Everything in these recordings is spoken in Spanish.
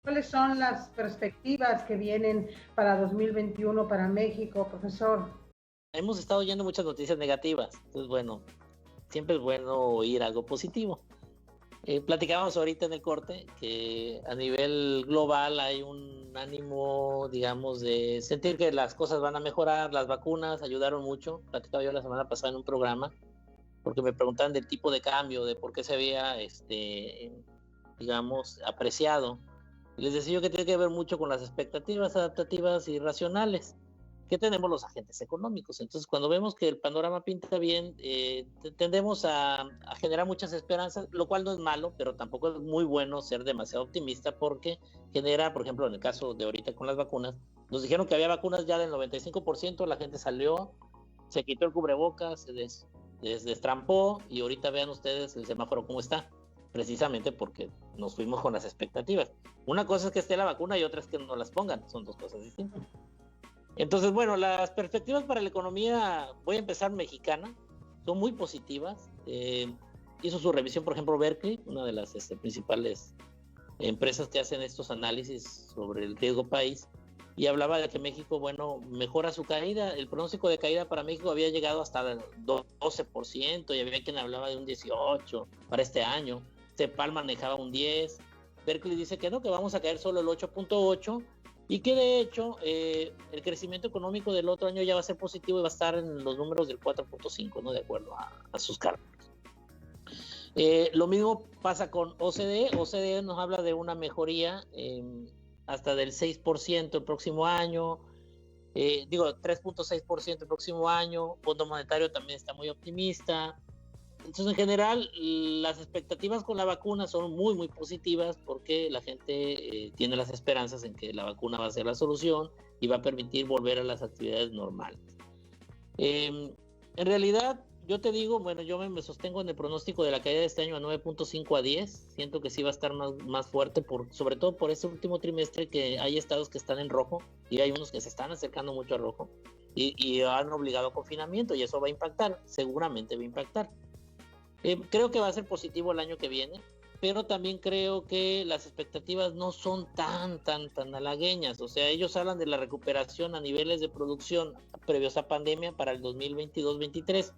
¿Cuáles son las perspectivas que vienen para 2021 para México, profesor? Hemos estado oyendo muchas noticias negativas, entonces bueno, siempre es bueno oír algo positivo. Platicábamos ahorita en el corte que a nivel global hay un ánimo, digamos, de sentir que las cosas van a mejorar, las vacunas ayudaron mucho. Platicaba yo la semana pasada en un programa, porque me preguntaban del tipo de cambio, de por qué se había, digamos, apreciado. Y les decía yo que tiene que ver mucho con las expectativas adaptativas y racionales que tenemos los agentes económicos. Entonces, cuando vemos que el panorama pinta bien, tendemos a generar muchas esperanzas, lo cual no es malo, pero tampoco es muy bueno ser demasiado optimista porque genera, por ejemplo, en el caso de ahorita con las vacunas, nos dijeron que había vacunas ya del 95%, la gente salió, se quitó el cubrebocas, se destrampó y ahorita vean ustedes el semáforo cómo está, precisamente porque nos fuimos con las expectativas. Una cosa es que esté la vacuna y otra es que no las pongan, son dos cosas distintas. Entonces, bueno, las perspectivas para la economía, voy a empezar mexicana, son muy positivas. Hizo su revisión, por ejemplo, Berkeley, una de las principales empresas que hacen estos análisis sobre el riesgo país, y hablaba de que México, bueno, mejora su caída. El pronóstico de caída para México había llegado hasta el 12%, y había quien hablaba de un 18% para este año. CEPAL manejaba un 10%. Berkeley dice que no, que vamos a caer solo el 8.8%, y que de hecho el crecimiento económico del otro año ya va a ser positivo y va a estar en los números del 4.5%, ¿no? De acuerdo a sus cálculos. Lo mismo pasa con OCDE. OCDE nos habla de una mejoría hasta del 6% el próximo año, 3.6% el próximo año. Fondo Monetario también está muy optimista. Entonces, en general, las expectativas con la vacuna son muy, muy positivas porque la gente tiene las esperanzas en que la vacuna va a ser la solución y va a permitir volver a las actividades normales. En realidad, yo te digo, bueno, yo me sostengo en el pronóstico de la caída de este año a 9.5 a 10. Siento que sí va a estar más fuerte, sobre todo por este último trimestre, que hay estados que están en rojo y hay unos que se están acercando mucho a rojo y han obligado a confinamiento, y eso va a impactar, seguramente va a impactar. Creo que va a ser positivo el año que viene, pero también creo que las expectativas no son tan halagueñas. O sea, ellos hablan de la recuperación a niveles de producción previos a pandemia para el 2022-23.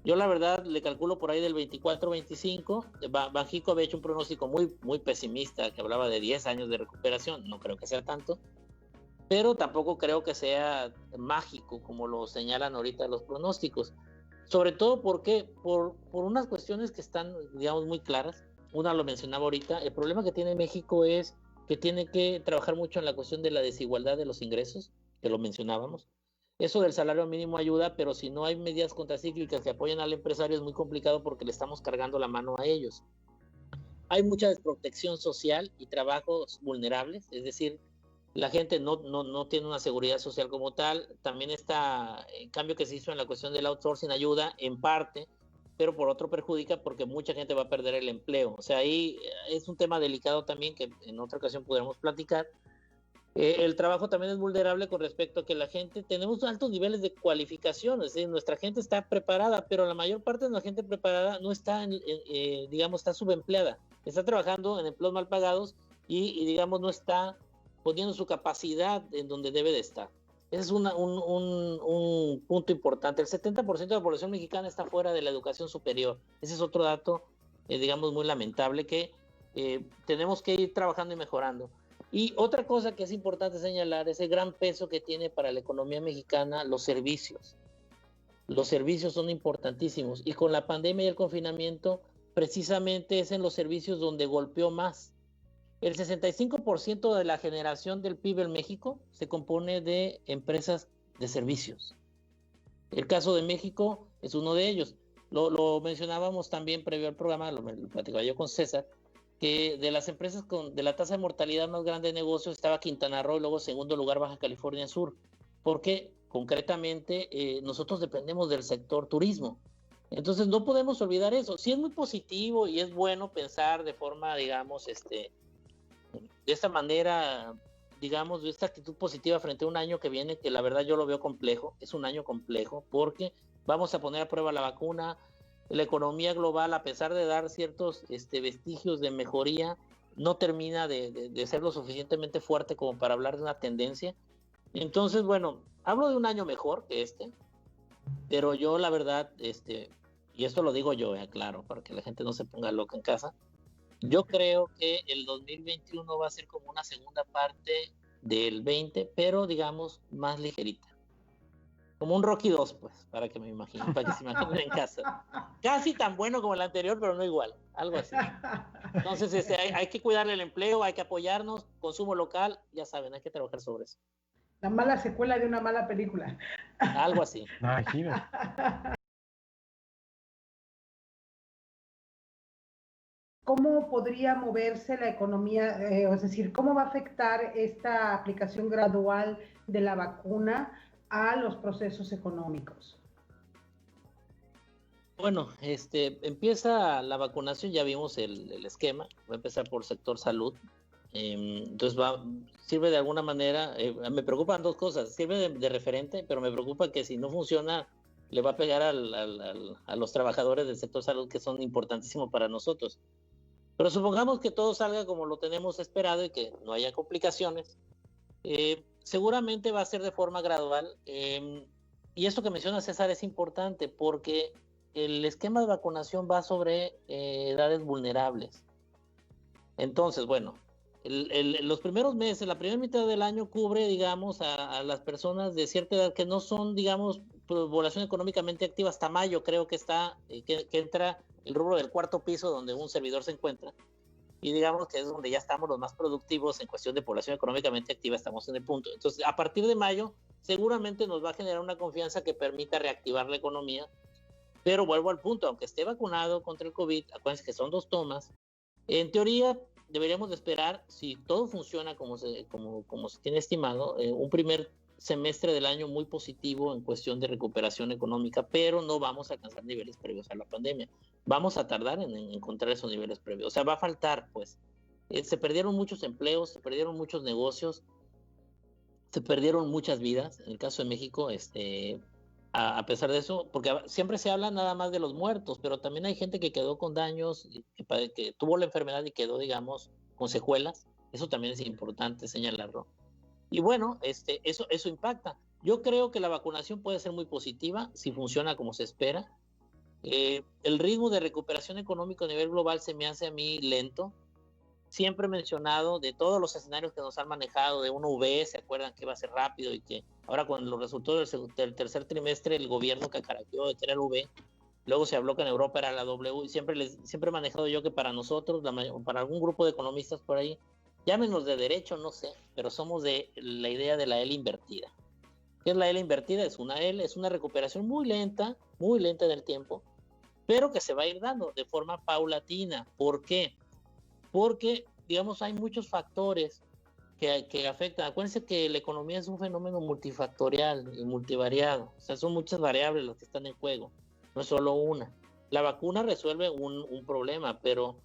Yo la verdad le calculo por ahí del 24-25. Banxico había hecho un pronóstico muy, muy pesimista que hablaba de 10 años de recuperación. No creo que sea tanto, pero tampoco creo que sea mágico como lo señalan ahorita los pronósticos. Sobre todo porque por unas cuestiones que están, digamos, muy claras. Una lo mencionaba ahorita. El problema que tiene México es que tiene que trabajar mucho en la cuestión de la desigualdad de los ingresos, que lo mencionábamos. Eso del salario mínimo ayuda, pero si no hay medidas contracíclicas que apoyen al empresario es muy complicado porque le estamos cargando la mano a ellos. Hay mucha desprotección social y trabajos vulnerables, es decir, la gente no tiene una seguridad social como tal. También está el cambio que se hizo en la cuestión del outsourcing ayuda en parte, pero por otro perjudica porque mucha gente va a perder el empleo. O sea, ahí es un tema delicado también que en otra ocasión podremos platicar. El trabajo también es vulnerable con respecto a que la gente, tenemos altos niveles de cualificación, es decir, nuestra gente está preparada, pero la mayor parte de la gente preparada no está, digamos, está subempleada, está trabajando en empleos mal pagados y digamos, no está poniendo su capacidad en donde debe de estar. Ese es un punto importante. El 70% de la población mexicana está fuera de la educación superior. Ese es otro dato, digamos, muy lamentable que tenemos que ir trabajando y mejorando. Y otra cosa que es importante señalar es el gran peso que tiene para la economía mexicana los servicios. Los servicios son importantísimos y con la pandemia y el confinamiento precisamente es en los servicios donde golpeó más. El 65% de la generación del PIB en México se compone de empresas de servicios. El caso de México es uno de ellos. Lo mencionábamos también previo al programa, lo platicaba yo con César, que de las empresas de la tasa de mortalidad más grande de negocios estaba Quintana Roo y luego segundo lugar Baja California Sur, porque concretamente nosotros dependemos del sector turismo. Entonces no podemos olvidar eso. Sí es muy positivo y es bueno pensar de forma, digamos, de esta manera, digamos, de esta actitud positiva frente a un año que viene, que la verdad yo lo veo complejo, es un año complejo, porque vamos a poner a prueba la vacuna, la economía global, a pesar de dar ciertos vestigios de mejoría, no termina de ser lo suficientemente fuerte como para hablar de una tendencia. Entonces, bueno, hablo de un año mejor que pero yo la verdad, y esto lo digo yo, claro, para que la gente no se ponga loca en casa, yo creo que el 2021 va a ser como una segunda parte del 20, pero digamos más ligerita. Como un Rocky 2, pues, para que me imaginen, para que se imaginen en casa. Casi tan bueno como el anterior, pero no igual, algo así. Entonces, hay que cuidarle el empleo, hay que apoyarnos, consumo local, ya saben, hay que trabajar sobre eso. La mala secuela de una mala película. Algo así. Imagínate. ¿Cómo podría moverse la economía? Es decir, ¿cómo va a afectar esta aplicación gradual de la vacuna a los procesos económicos? Bueno, empieza la vacunación, ya vimos el esquema, va a empezar por sector salud. Entonces sirve de alguna manera, me preocupan dos cosas, sirve de referente, pero me preocupa que si no funciona le va a pegar a los trabajadores del sector salud, que son importantísimos para nosotros. Pero supongamos que todo salga como lo tenemos esperado y que no haya complicaciones. Seguramente va a ser de forma gradual. Y esto que menciona César es importante porque el esquema de vacunación va sobre edades vulnerables. Entonces, bueno, los primeros meses, la primera mitad del año cubre, digamos, a las personas de cierta edad que no son, digamos, población económicamente activa. Hasta mayo creo que que entra el rubro del cuarto piso donde un servidor se encuentra. Y digamos que es donde ya estamos los más productivos en cuestión de población económicamente activa, estamos en el punto. Entonces, a partir de mayo, seguramente nos va a generar una confianza que permita reactivar la economía. Pero vuelvo al punto, aunque esté vacunado contra el COVID, acuérdense que son 2 tomas, en teoría deberíamos de esperar, si todo funciona como se tiene estimado, un primer semestre del año muy positivo en cuestión de recuperación económica, pero no vamos a alcanzar niveles previos a la pandemia. Vamos a tardar en encontrar esos niveles previos. O sea, va a faltar, pues. Se perdieron muchos empleos, se perdieron muchos negocios, se perdieron muchas vidas. En el caso de México, a pesar de eso, porque siempre se habla nada más de los muertos, pero también hay gente que quedó con daños, que tuvo la enfermedad y quedó, digamos, con secuelas. Eso también es importante señalarlo. Y bueno, eso impacta. Yo creo que la vacunación puede ser muy positiva si funciona como se espera. El ritmo de recuperación económico a nivel global se me hace a mí lento. Siempre he mencionado de todos los escenarios que nos han manejado de una V, ¿se acuerdan que iba a ser rápido y que ahora con los resultados del tercer trimestre el gobierno cacaraqueó de tener V, luego se habló que en Europa era la W y siempre he manejado yo que para nosotros, para algún grupo de economistas por ahí, llámenos de derecho, no sé, pero somos de la idea de la L invertida. ¿Qué es la L invertida? Es una L, es una recuperación muy lenta en el tiempo, pero que se va a ir dando de forma paulatina. ¿Por qué? Porque, digamos, hay muchos factores que afectan. Acuérdense que la economía es un fenómeno multifactorial y multivariado. O sea, son muchas variables las que están en juego, no es solo una. La vacuna resuelve un problema, pero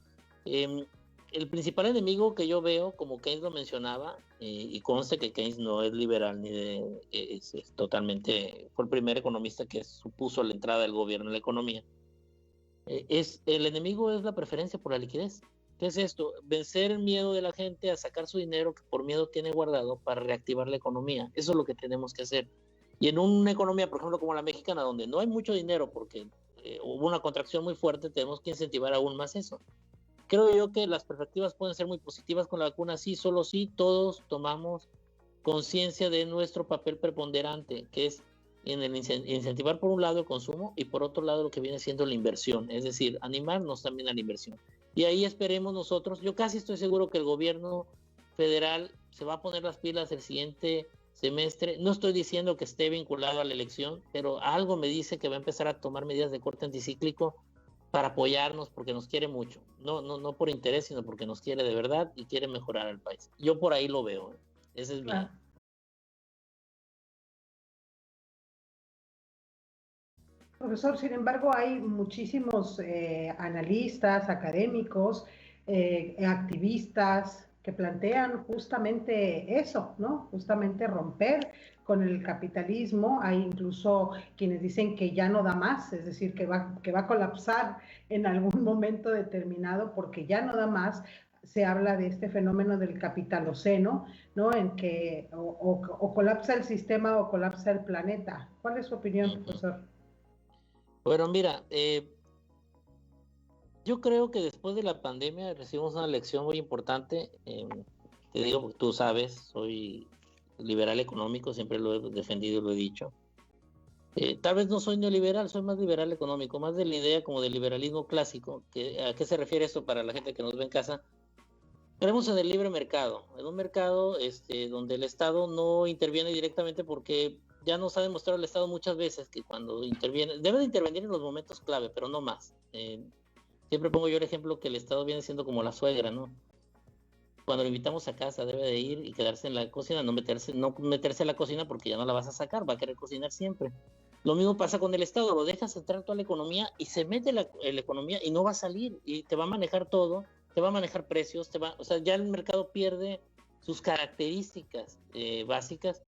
el principal enemigo que yo veo, como Keynes lo mencionaba, y conste que Keynes no es liberal ni es totalmente, fue el primer economista que supuso la entrada del gobierno en la economía. El enemigo es la preferencia por la liquidez. ¿Qué es esto? Vencer el miedo de la gente a sacar su dinero que por miedo tiene guardado para reactivar la economía. Eso es lo que tenemos que hacer. Y en una economía, por ejemplo, como la mexicana, donde no hay mucho dinero porque hubo una contracción muy fuerte, tenemos que incentivar aún más eso. Creo yo que las perspectivas pueden ser muy positivas con la vacuna, sí, solo si todos tomamos conciencia de nuestro papel preponderante, que es en el incentivar por un lado el consumo y por otro lado lo que viene siendo la inversión, es decir, animarnos también a la inversión. Y ahí esperemos nosotros, yo casi estoy seguro que el gobierno federal se va a poner las pilas el siguiente semestre. No estoy diciendo que esté vinculado a la elección, pero algo me dice que va a empezar a tomar medidas de corte anticíclico para apoyarnos porque nos quiere mucho. No por interés, sino porque nos quiere de verdad y quiere mejorar al país. Yo por ahí lo veo. Ese es mi... Profesor, sin embargo, hay muchísimos analistas, académicos, activistas, que plantean justamente eso, ¿no? Justamente romper con el capitalismo. Hay incluso quienes dicen que ya no da más, es decir, que va a colapsar en algún momento determinado porque ya no da más. Se habla de este fenómeno del capitaloceno, ¿no? En que o colapsa el sistema o colapsa el planeta. ¿Cuál es su opinión, profesor? Bueno, mira, yo creo que después de la pandemia recibimos una lección muy importante. Te digo, porque tú sabes, soy liberal económico, siempre lo he defendido y lo he dicho. Tal vez no soy neoliberal, soy más liberal económico, más de la idea como del liberalismo clásico. ¿A qué se refiere esto para la gente que nos ve en casa? Creemos en el libre mercado, en un mercado donde el Estado no interviene directamente porque ya nos ha demostrado el Estado muchas veces que cuando interviene, debe de intervenir en los momentos clave, pero no más. Siempre pongo yo el ejemplo que el Estado viene siendo como la suegra, ¿no? Cuando lo invitamos a casa debe de ir y quedarse en la cocina, no meterse a la cocina porque ya no la vas a sacar, va a querer cocinar siempre. Lo mismo pasa con el Estado, lo dejas entrar toda la economía y se mete la economía y no va a salir y te va a manejar todo, te va a manejar precios, o sea, ya el mercado pierde sus características básicas.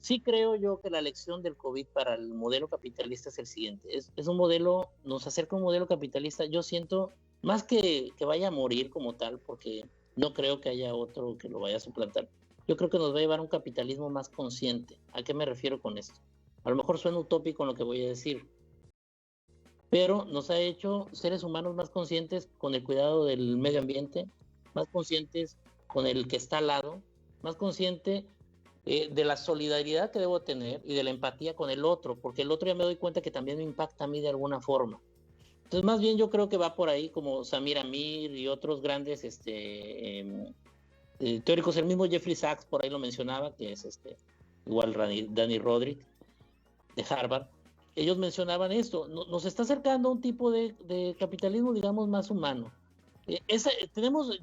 Sí creo yo que la lección del COVID para el modelo capitalista es el siguiente, es un modelo, nos acerca a un modelo capitalista, yo siento, más que vaya a morir como tal, porque no creo que haya otro que lo vaya a suplantar, yo creo que nos va a llevar a un capitalismo más consciente. ¿A qué me refiero con esto? A lo mejor suena utópico lo que voy a decir, pero nos ha hecho seres humanos más conscientes con el cuidado del medio ambiente, más conscientes con el que está al lado, más consciente de la solidaridad que debo tener y de la empatía con el otro, porque el otro ya me doy cuenta que también me impacta a mí de alguna forma. Entonces, más bien yo creo que va por ahí, como Samir Amir y otros grandes teóricos, el mismo Jeffrey Sachs por ahí lo mencionaba, que es igual Danny Roderick de Harvard. Ellos mencionaban esto, nos está acercando a un tipo de capitalismo, digamos, más humano.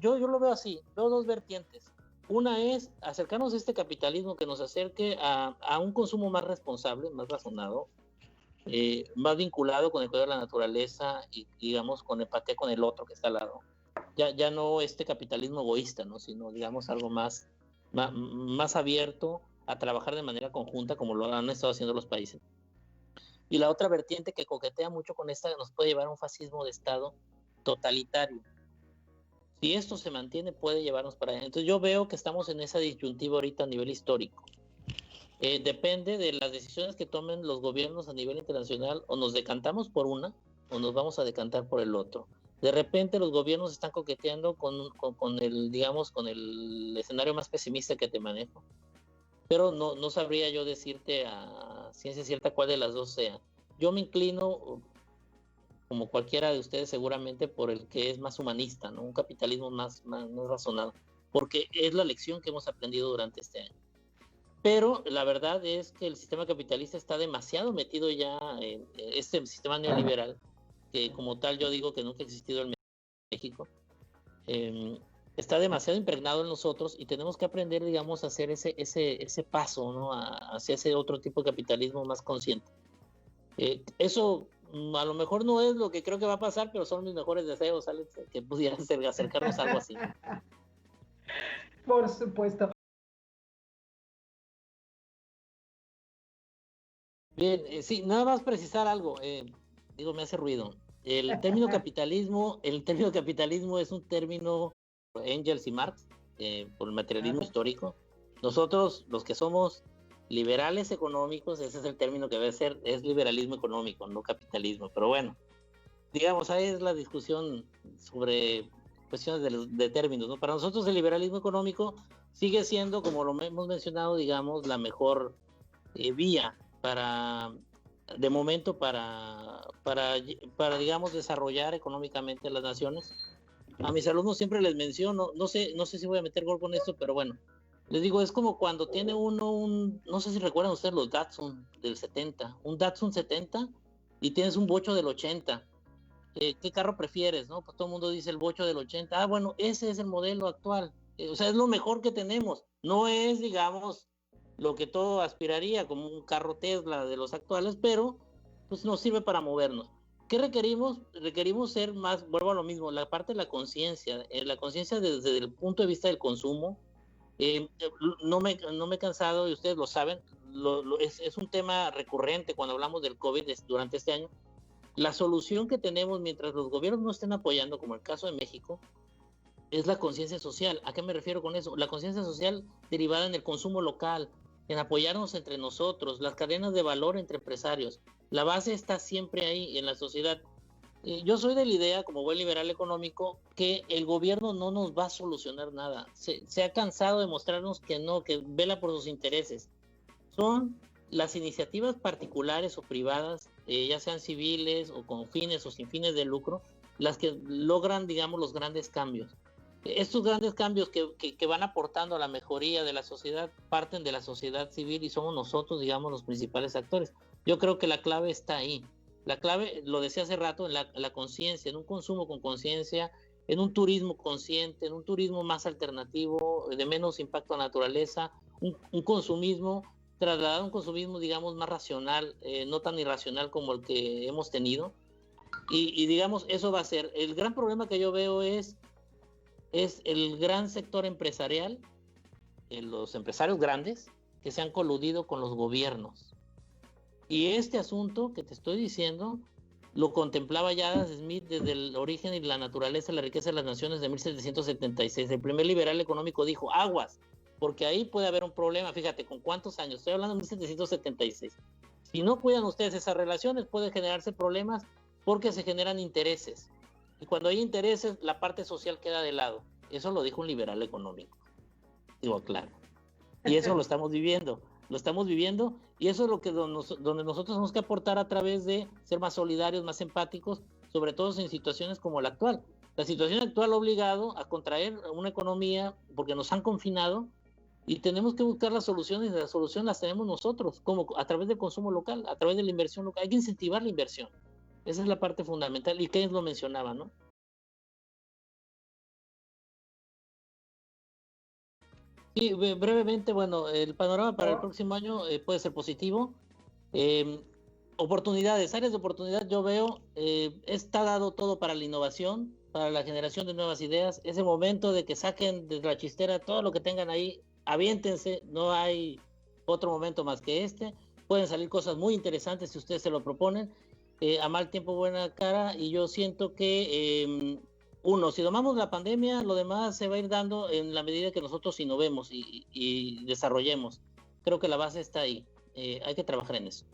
Yo lo veo así, veo dos vertientes. Una es acercarnos a este capitalismo que nos acerque a un consumo más responsable, más razonado, más vinculado con el cuidado de la naturaleza y, digamos, con empatía con el otro que está al lado. Ya no este capitalismo egoísta, ¿no? Sino, digamos, algo más abierto a trabajar de manera conjunta como lo han estado haciendo los países. Y la otra vertiente que coquetea mucho con esta nos puede llevar a un fascismo de Estado totalitario. Si esto se mantiene, puede llevarnos para allá. Entonces yo veo que estamos en esa disyuntiva ahorita a nivel histórico. Depende de las decisiones que tomen los gobiernos a nivel internacional, o nos decantamos por una, o nos vamos a decantar por el otro. De repente los gobiernos están coqueteando con el escenario más pesimista que te manejo. Pero no sabría yo decirte a ciencia cierta cuál de las dos sea. Yo me inclino, como cualquiera de ustedes seguramente, por el que es más humanista, ¿no? Un capitalismo más razonado, porque es la lección que hemos aprendido durante este año. Pero la verdad es que el sistema capitalista está demasiado metido ya en este sistema neoliberal, que como tal yo digo que nunca ha existido en México. Está demasiado impregnado en nosotros y tenemos que aprender, digamos, a hacer ese paso, ¿no? Hacia ese otro tipo de capitalismo más consciente. Eso a lo mejor no es lo que creo que va a pasar, pero son mis mejores deseos, Alex, que pudieran acercarnos a algo así. Por supuesto. Bien, sí, nada más precisar algo, me hace ruido. El término capitalismo es un término por Engels y Marx, por el materialismo histórico. Nosotros, los que somos liberales económicos, ese es el término que debe ser, es liberalismo económico, no capitalismo. Pero bueno, digamos, ahí es la discusión sobre cuestiones de términos, ¿no? Para nosotros el liberalismo económico sigue siendo, como lo hemos mencionado, digamos, la mejor vía de momento para digamos desarrollar económicamente las naciones. A mis alumnos siempre les menciono, no sé si voy a meter gol con esto, pero bueno, les digo, es como cuando tiene uno no sé si recuerdan ustedes los Datsun del 70, un Datsun 70 y tienes un bocho del 80. ¿Qué carro prefieres, no? Pues todo el mundo dice el bocho del 80. Bueno, ese es el modelo actual. O sea, es lo mejor que tenemos. No es, digamos, lo que todo aspiraría como un carro Tesla de los actuales, pero pues nos sirve para movernos. ¿Qué requerimos? Requerimos ser más, vuelvo a lo mismo, la parte de la conciencia desde el punto de vista del consumo. No me he cansado, y ustedes lo saben, es un tema recurrente cuando hablamos del COVID durante este año. La solución que tenemos mientras los gobiernos no estén apoyando, como el caso de México, es la conciencia social. ¿A qué me refiero con eso? La conciencia social derivada en el consumo local, en apoyarnos entre nosotros, las cadenas de valor entre empresarios. La base está siempre ahí en la sociedad. Yo soy de la idea, como buen liberal económico, que el gobierno no nos va a solucionar nada. Se ha cansado de mostrarnos que no, que vela por sus intereses. Son las iniciativas particulares o privadas, ya sean civiles o con fines o sin fines de lucro, las que logran, digamos, los grandes cambios. Estos grandes cambios que van aportando a la mejoría de la sociedad parten de la sociedad civil y somos nosotros, digamos, los principales actores. Yo creo que la clave está ahí. La clave, lo decía hace rato, en la conciencia, en un consumo con conciencia, en un turismo consciente, en un turismo más alternativo, de menos impacto a la naturaleza, un consumismo, trasladar a un consumismo, digamos, más racional, no tan irracional como el que hemos tenido. Y digamos, eso va a ser. El gran problema que yo veo es el gran sector empresarial, los empresarios grandes, que se han coludido con los gobiernos. Y este asunto que te estoy diciendo lo contemplaba ya Adam Smith desde el origen y la naturaleza y la riqueza de las naciones de 1776. El primer liberal económico dijo, aguas, porque ahí puede haber un problema. Fíjate, ¿con cuántos años? Estoy hablando de 1776. Si no cuidan ustedes esas relaciones, pueden generarse problemas porque se generan intereses. Y cuando hay intereses, la parte social queda de lado. Eso lo dijo un liberal económico. Digo, claro. Y eso lo estamos viviendo. Lo estamos viviendo y eso es lo que donde nosotros tenemos que aportar a través de ser más solidarios, más empáticos, sobre todo en situaciones como la actual. La situación actual ha obligado a contraer una economía porque nos han confinado y tenemos que buscar las soluciones y las soluciones las tenemos nosotros, como a través del consumo local, a través de la inversión local. Hay que incentivar la inversión. Esa es la parte fundamental y Keynes lo mencionaba, ¿no? Sí, brevemente, bueno, el panorama para el próximo año puede ser positivo. Oportunidades, áreas de oportunidad, yo veo, está dado todo para la innovación, para la generación de nuevas ideas. Es el momento de que saquen de la chistera todo lo que tengan ahí, aviéntense, no hay otro momento más que este. Pueden salir cosas muy interesantes si ustedes se lo proponen. A mal tiempo, buena cara, y yo siento que... si domamos la pandemia, lo demás se va a ir dando en la medida que nosotros innovemos y desarrollemos. Creo que la base está ahí. Hay que trabajar en eso.